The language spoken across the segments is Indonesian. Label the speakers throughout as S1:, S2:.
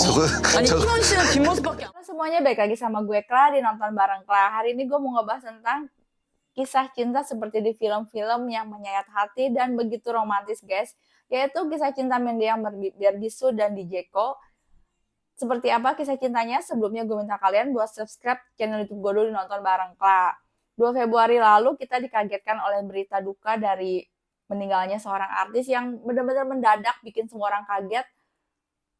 S1: 아니 희원 씨는 뒷모습밖에 안.
S2: Halo semuanya, balik lagi sama gue Kla di Nonton Bareng Kla. Hari ini gue mau ngebahas tentang kisah cinta seperti di film-film yang menyayat hati dan begitu romantis guys. Yaitu kisah cinta mendiang Berbisu dan Dijeko. Seperti apa kisah cintanya? Sebelumnya gue minta kalian buat subscribe channel YouTube gue dulu di Nonton Bareng Kla. 2 Februari lalu kita dikagetkan oleh berita duka dari meninggalnya seorang artis yang benar-benar mendadak bikin semua orang kaget,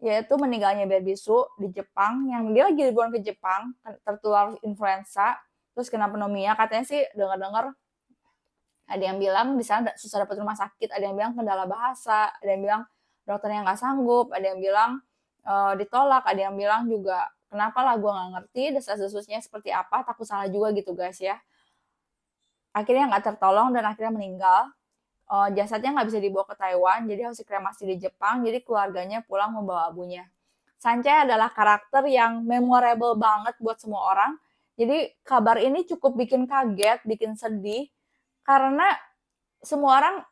S2: yaitu meninggalnya Berbisu di Jepang, yang dia lagi liburan ke Jepang, tertular influenza, terus kena pneumonia. Katanya sih dengar-dengar ada yang bilang di sana susah dapat rumah sakit, ada yang bilang kendala bahasa, ada yang bilang dokternya nggak sanggup, ada yang bilang ditolak, ada yang bilang juga kenapa lah gue nggak ngerti, desas-desusnya seperti apa, takut salah juga gitu guys ya. Akhirnya nggak tertolong dan akhirnya meninggal. Jasadnya nggak bisa dibawa ke Taiwan, jadi harus dikremasi di Jepang, jadi keluarganya pulang membawa abunya. Sancai adalah karakter yang memorable banget buat semua orang, jadi kabar ini cukup bikin kaget, bikin sedih, karena semua orang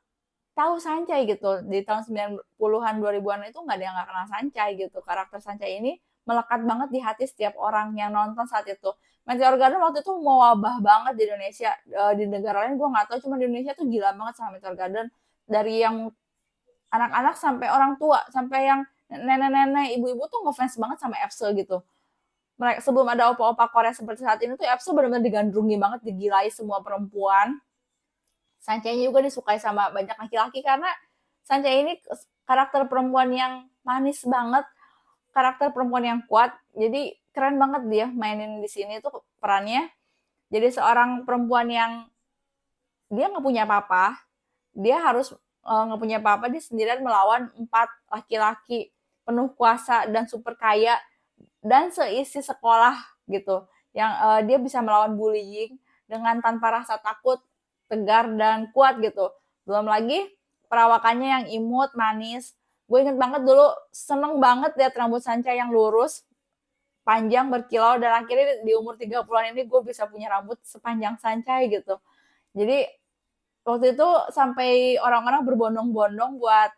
S2: tahu Sancai gitu. Di tahun 90-an, 2000-an itu nggak ada yang nggak kenal Sancai gitu. Karakter Sancai ini melekat banget di hati setiap orang yang nonton saat itu. Meteor Garden waktu itu mau wabah banget di Indonesia. Di negara lain gue nggak tahu, cuma di Indonesia tuh gila banget sama Meteor Garden. Dari yang anak-anak sampai orang tua, sampai yang nenek-nenek, ibu-ibu tuh ngefans banget sama EXO gitu. Mereka sebelum ada opa-opa Korea seperti saat ini tuh EXO benar-benar digandrungi banget, digilai semua perempuan. Sancai juga disukai sama banyak laki-laki karena Sancai ini karakter perempuan yang manis banget, karakter perempuan yang kuat. Jadi keren banget dia mainin di sini tuh perannya. Jadi seorang perempuan yang dia nggak punya apa-apa, dia harus nggak punya apa-apa, dia sendirian melawan 4 laki-laki penuh kuasa dan super kaya dan seisi sekolah gitu. Yang dia bisa melawan bullying dengan tanpa rasa takut, tegar dan kuat gitu. Belum lagi perawakannya yang imut, manis. Gue inget banget dulu seneng banget lihat rambut Sancai yang lurus, panjang, berkilau, dan akhirnya di umur 30-an ini gue bisa punya rambut sepanjang Sancai gitu. Jadi waktu itu sampai orang-orang berbondong-bondong buat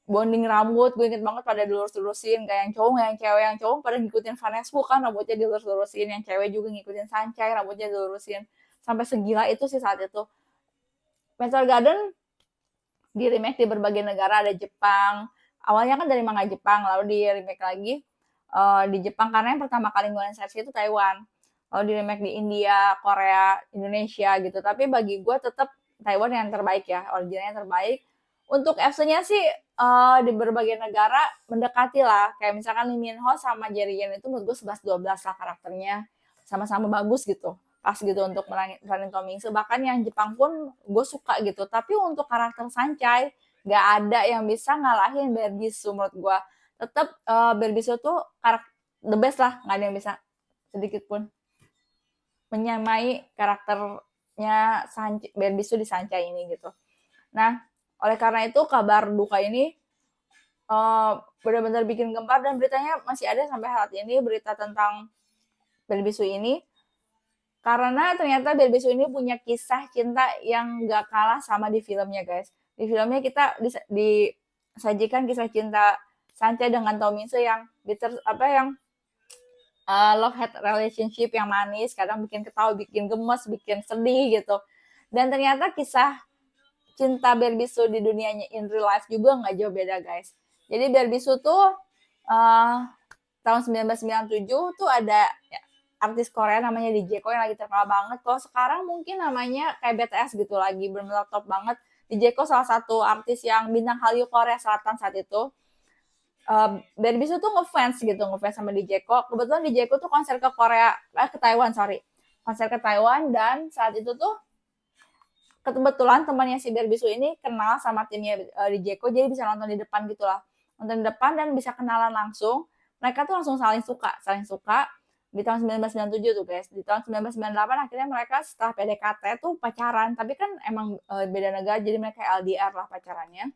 S2: bonding rambut. Gue inget banget pada dilurus-lurusin, kayak yang cowok, yang cewek. Yang cowok pada ngikutin Vanesmu kan, rambutnya dilurus-lurusin. Yang cewek juga ngikutin Sancai, rambutnya dilurusin. Sampai segila itu sih saat itu. Meteor Garden di remake di berbagai negara, ada Jepang. Awalnya kan dari manga Jepang, lalu di remake lagi di Jepang, karena yang pertama kali ngeluarin versi itu Taiwan. Lalu di remake di India, Korea, Indonesia gitu. Tapi bagi gue tetap Taiwan yang terbaik ya, originalnya terbaik. Untuk FC-nya sih di berbagai negara mendekati lah. Kayak misalkan Lee Min Ho sama Jerry Yan itu menurut gue 11-12 lah karakternya. Sama-sama bagus gitu. Pas gitu untuk meranin Tom Mingse. Bahkan yang Jepang pun gue suka gitu. Tapi untuk karakter Sancai, gak ada yang bisa ngalahin Berbisu menurut gue. Tetap Berbisu tuh the best lah. Gak ada yang bisa sedikit pun menyamai karakternya Berbisu di Sancai ini gitu. Nah, oleh karena itu kabar duka ini benar-benar bikin gempar dan beritanya masih ada sampai saat ini, berita tentang Berbisu ini. Karena ternyata Berbisu ini punya kisah cinta yang gak kalah sama di filmnya guys. Di filmnya kita disajikan kisah cinta Sancai dengan Tomingse yang love hate relationship yang manis, kadang bikin ketawa, bikin gemes, bikin sedih gitu. Dan ternyata kisah cinta Berbisu di dunianya in real life juga nggak jauh beda guys. Jadi Berbisu tuh tahun 1997 tuh ada artis Korea namanya Dijeko yang lagi terkenal banget. Kalau sekarang mungkin namanya kayak BTS gitu, lagi benar-benar top banget. Dijeko salah satu artis yang bintang Hallyu Korea Selatan saat itu. Berbisu tuh ngefans sama Dijeko. Kebetulan Dijeko tuh konser ke Taiwan, konser ke Taiwan, dan saat itu tuh kebetulan temannya si Berbisu ini kenal sama timnya Dijeko, jadi bisa nonton di depan gitulah, nonton di depan dan bisa kenalan langsung. Mereka tuh langsung saling suka di tahun 1997 tuh guys. Di tahun 1998 akhirnya mereka setelah PDKT tuh pacaran, tapi kan emang beda negara, jadi mereka LDR lah pacarannya.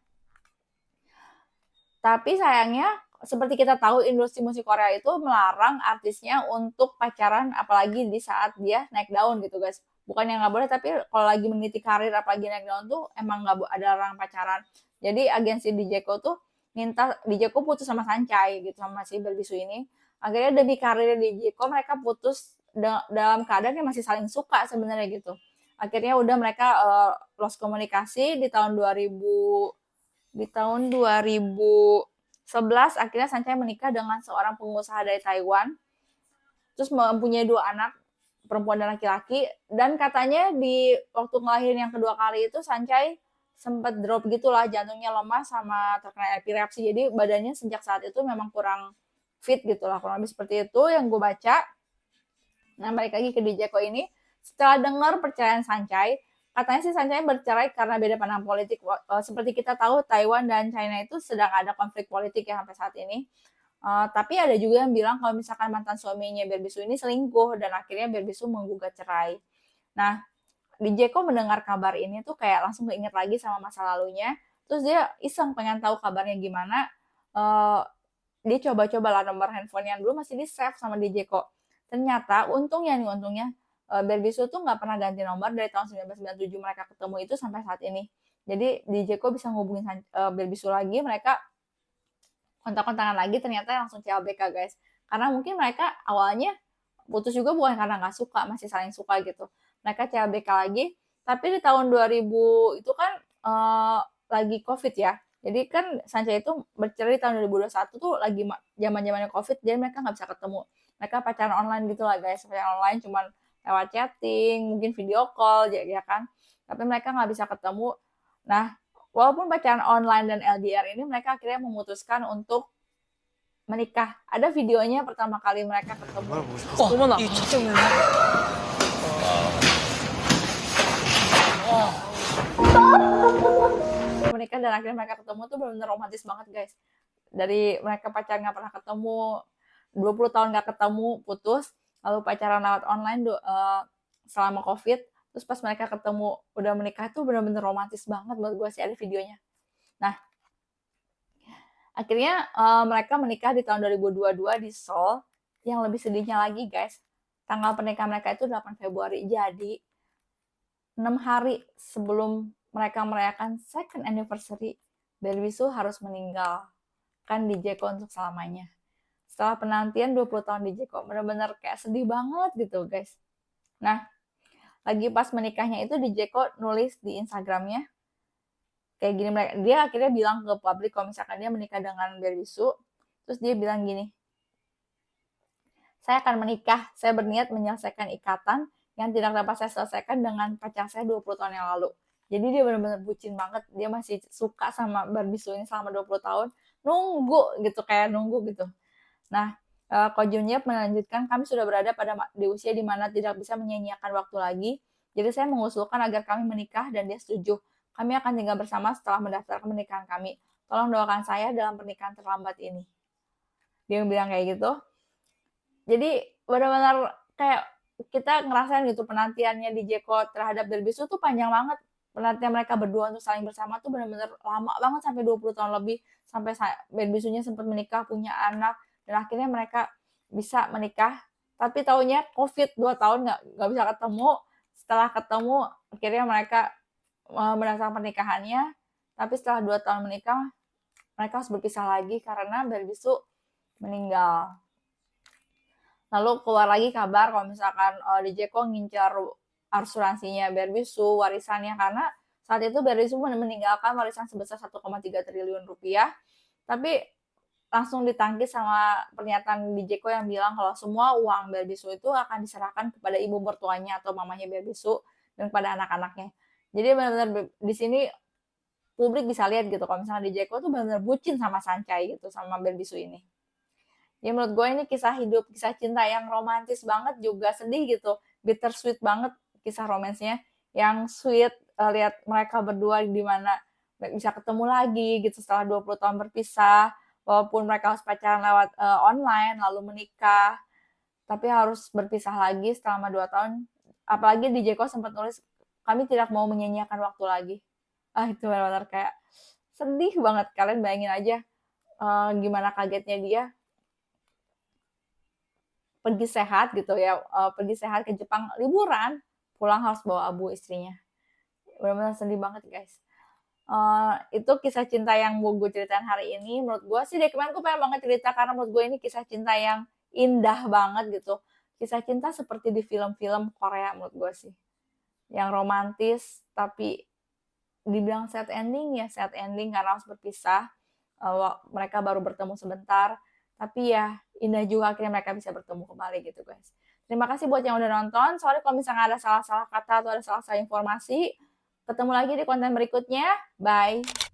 S2: Tapi sayangnya, seperti kita tahu, industri musik Korea itu melarang artisnya untuk pacaran, apalagi di saat dia naik daun gitu guys. Bukan yang nggak boleh, tapi kalau lagi meniti karir, apalagi naik daun tuh emang nggak ada larangan pacaran. Jadi agensi Dijeko tuh minta Dijeko putus sama Sancai gitu, sama si Berbisu ini. Akhirnya demi karir Dijeko mereka putus dalam keadaan yang masih saling suka sebenarnya gitu. Akhirnya udah mereka lost komunikasi di tahun 2011 akhirnya Sancai menikah dengan seorang pengusaha dari Taiwan, terus mempunyai 2 anak perempuan dan laki-laki, dan katanya di waktu ngelahirin yang kedua kali itu Sancai sempat drop gitulah, jantungnya lemah sama terkena epilepsi, jadi badannya sejak saat itu memang kurang fit gitulah, kurang lebih seperti itu yang gue baca. Nah balik lagi ke Dijeko ini, setelah dengar perceraian Sancai, katanya sih Sancai bercerai karena beda pandang politik. Seperti kita tahu Taiwan dan China itu sedang ada konflik politik ya sampai saat ini. Tapi ada juga yang bilang kalau misalkan mantan suaminya Berbisu ini selingkuh dan akhirnya Berbisu menggugat cerai. Nah, Dijeko mendengar kabar ini tuh kayak langsung keinget lagi sama masa lalunya. Terus dia iseng pengen tahu kabarnya gimana. Dia coba-coba lah nomor handphonenya dulu masih di save sama Dijeko. Ternyata untungnya Berbisu tuh nggak pernah ganti nomor dari tahun 1997 mereka ketemu itu sampai saat ini. Jadi Dijeko bisa ngubungin Berbisu lagi, mereka kontak-kontakan lagi, ternyata langsung CLBK guys. Karena mungkin mereka awalnya putus juga bukan karena nggak suka, masih saling suka gitu. Mereka CLBK lagi, tapi di tahun 2000 itu kan lagi COVID ya. Jadi kan Sancai itu bercerai tahun 2021 tuh lagi zaman-zamannya COVID, jadi mereka nggak bisa ketemu. Mereka pacaran online gitu lah guys, pacaran online cuman lewat chatting, mungkin video call ya kan. Tapi mereka nggak bisa ketemu. Nah, walaupun pacaran online dan LDR ini, mereka akhirnya memutuskan untuk menikah. Ada videonya pertama kali mereka ketemu.
S1: 어머나.
S2: Menikah dan akhirnya mereka ketemu tuh benar-benar romantis banget guys. Dari mereka pacaran nggak pernah ketemu, 20 tahun nggak ketemu, putus, lalu pacaran lewat online selama COVID, terus pas mereka ketemu udah menikah tuh benar-benar romantis banget buat gue sih, ada videonya. Nah, akhirnya mereka menikah di tahun 2022 di Seoul. Yang lebih sedihnya lagi guys, tanggal pernikahan mereka itu 8 Februari. Jadi 6 hari sebelum mereka merayakan second anniversary, Berbisu harus meninggalkan Dijeko untuk selamanya. Setelah penantian 20 tahun Dijeko, benar-benar kayak sedih banget gitu guys. Nah, lagi pas menikahnya itu Dijeko nulis di Instagramnya kayak gini, dia akhirnya bilang ke publik kalau misalkan dia menikah dengan Berbisu, terus dia bilang gini, saya akan menikah, saya berniat menyelesaikan ikatan yang tidak dapat saya selesaikan dengan pacar saya 20 tahun yang lalu. Jadi dia benar-benar bucin banget, dia masih suka sama Berbisu ini selama 20 tahun, nunggu gitu, kayak nunggu gitu. Nah, Ko Junyeop melanjutkan, kami sudah berada di usia di mana tidak bisa menyia-nyiakan waktu lagi, jadi saya mengusulkan agar kami menikah dan dia setuju. Kami akan tinggal bersama setelah mendaftarkan pernikahan kami. Tolong doakan saya dalam pernikahan terlambat ini. Dia bilang kayak gitu. Jadi benar-benar kayak kita ngerasain gitu penantiannya Dijeko terhadap Berbisu tuh panjang banget. Penantian mereka berdua untuk saling bersama tuh benar-benar lama banget, sampai 20 tahun lebih. Sampai Berbisunya sempat menikah, punya anak. Dan akhirnya mereka bisa menikah. Tapi taunya COVID 2 tahun nggak bisa ketemu. Setelah ketemu, akhirnya mereka merasakan pernikahannya, tapi setelah 2 tahun menikah, mereka harus berpisah lagi karena Berbisu meninggal. Lalu keluar lagi kabar kalau misalkan Dijeko ngincar asuransinya Berbisu, warisannya, karena saat itu Berbisu meninggalkan warisan sebesar 1,3 triliun rupiah, tapi langsung ditangkis sama pernyataan Dijeko yang bilang kalau semua uang Berbisu itu akan diserahkan kepada ibu mertuanya atau mamanya Berbisu dan kepada anak-anaknya. Jadi benar-benar di sini publik bisa lihat gitu kalau misalnya Dijeko tuh benar-benar bucin sama Sancai gitu, sama Berbisu ini. Ya menurut gue ini kisah hidup, kisah cinta yang romantis banget, juga sedih gitu, bittersweet banget kisah romansnya, yang sweet, lihat mereka berdua di mana bisa ketemu lagi gitu setelah 20 tahun berpisah, walaupun mereka harus pacaran lewat online lalu menikah, tapi harus berpisah lagi selama 2 tahun. Apalagi Dijeko sempat nulis, kami tidak mau menyia-nyiakan waktu lagi. Itu benar-benar kayak sedih banget. Kalian bayangin aja gimana kagetnya dia pergi sehat gitu ya, pergi sehat ke Jepang liburan, pulang harus bawa abu istrinya. Benar-benar sedih banget guys. Itu kisah cinta yang mau gue ceritain hari ini. Menurut gue sih dari kemarin gue pengen banget cerita karena menurut gue ini kisah cinta yang indah banget gitu. Kisah cinta seperti di film-film Korea menurut gue sih. Yang romantis tapi dibilang sad ending ya sad ending karena harus berpisah. Mereka baru bertemu sebentar. Tapi ya indah juga akhirnya mereka bisa bertemu kembali gitu guys. Terima kasih buat yang udah nonton. Sorry kalau misalnya ada salah-salah kata atau ada salah-salah informasi. Ketemu lagi di konten berikutnya. Bye.